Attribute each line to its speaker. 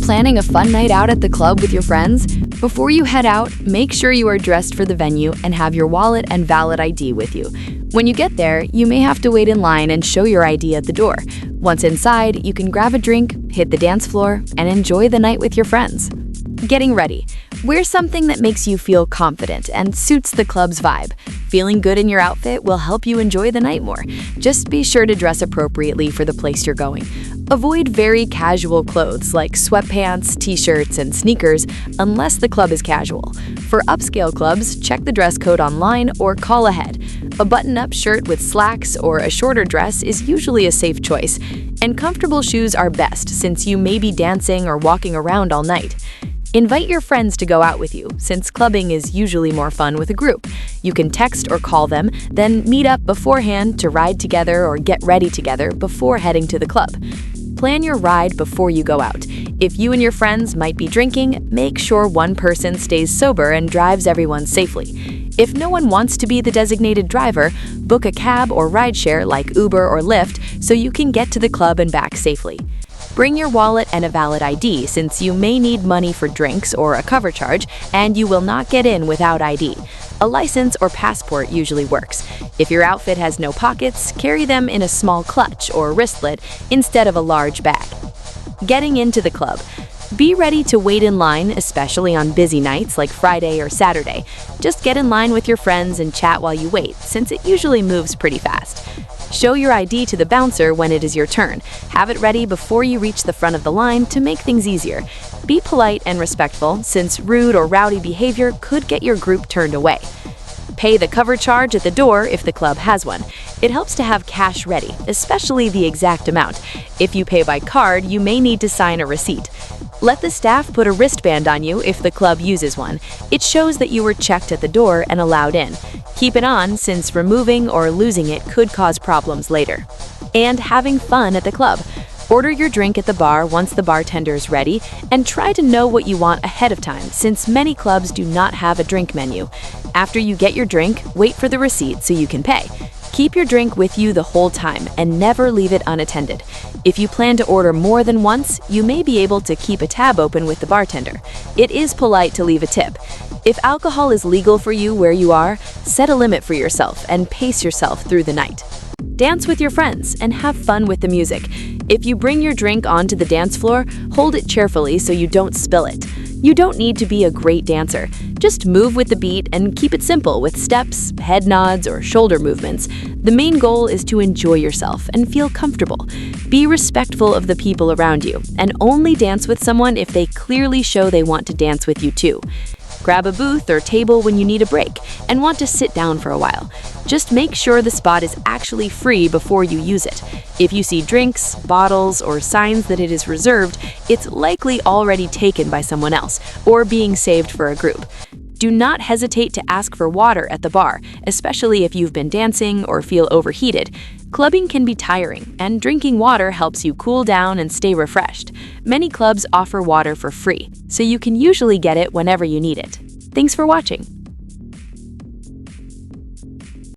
Speaker 1: Planning a fun night out at the club with your friends? Before you head out, make sure you are dressed for the venue and have your wallet and valid ID with you. When you get there, you may have to wait in line and show your ID at the door. Once inside, you can grab a drink, hit the dance floor, and enjoy the night with your friends. Getting ready. Wear something that makes you feel confident and suits the club's vibe. Feeling good in your outfit will help you enjoy the night more. Just be sure to dress appropriately for the place you're going. Avoid very casual clothes like sweatpants, t-shirts, and sneakers unless the club is casual. For upscale clubs, check the dress code online or call ahead. A button-up shirt with slacks or a shorter dress is usually a safe choice. And comfortable shoes are best since you may be dancing or walking around all night. Invite your friends to go out with you, since clubbing is usually more fun with a group. You can text or call them, then meet up beforehand to ride together or get ready together before heading to the club. Plan your ride before you go out. If you and your friends might be drinking, make sure one person stays sober and drives everyone safely. If no one wants to be the designated driver, book a cab or rideshare like Uber or Lyft so you can get to the club and back safely. Bring your wallet and a valid ID since you may need money for drinks or a cover charge, and you will not get in without ID. A license or passport usually works. If your outfit has no pockets, carry them in a small clutch or wristlet instead of a large bag. Getting into the club. Be ready to wait in line, especially on busy nights like Friday or Saturday. Just get in line with your friends and chat while you wait, since it usually moves pretty fast. Show your ID to the bouncer when it is your turn. Have it ready before you reach the front of the line to make things easier. Be polite and respectful, since rude or rowdy behavior could get your group turned away. Pay the cover charge at the door if the club has one. It helps to have cash ready, especially the exact amount. If you pay by card, you may need to sign a receipt. Let the staff put a wristband on you if the club uses one. It shows that you were checked at the door and allowed in. Keep it on, since removing or losing it could cause problems later. And having fun at the club. Order your drink at the bar once the bartender is ready, and try to know what you want ahead of time, since many clubs do not have a drink menu. After you get your drink, wait for the receipt so you can pay. Keep your drink with you the whole time and never leave it unattended. If you plan to order more than once, you may be able to keep a tab open with the bartender. It is polite to leave a tip. If alcohol is legal for you where you are, set a limit for yourself and pace yourself through the night. Dance with your friends and have fun with the music. If you bring your drink onto the dance floor, hold it cheerfully so you don't spill it. You don't need to be a great dancer. Just move with the beat and keep it simple with steps, head nods, or shoulder movements. The main goal is to enjoy yourself and feel comfortable. Be respectful of the people around you and only dance with someone if they clearly show they want to dance with you too. Grab a booth or table when you need a break and want to sit down for a while. Just make sure the spot is actually free before you use it. If you see drinks, bottles, or signs that it is reserved, it's likely already taken by someone else or being saved for a group. Do not hesitate to ask for water at the bar, especially if you've been dancing or feel overheated. Clubbing can be tiring, and drinking water helps you cool down and stay refreshed. Many clubs offer water for free, so you can usually get it whenever you need it. Thanks for watching.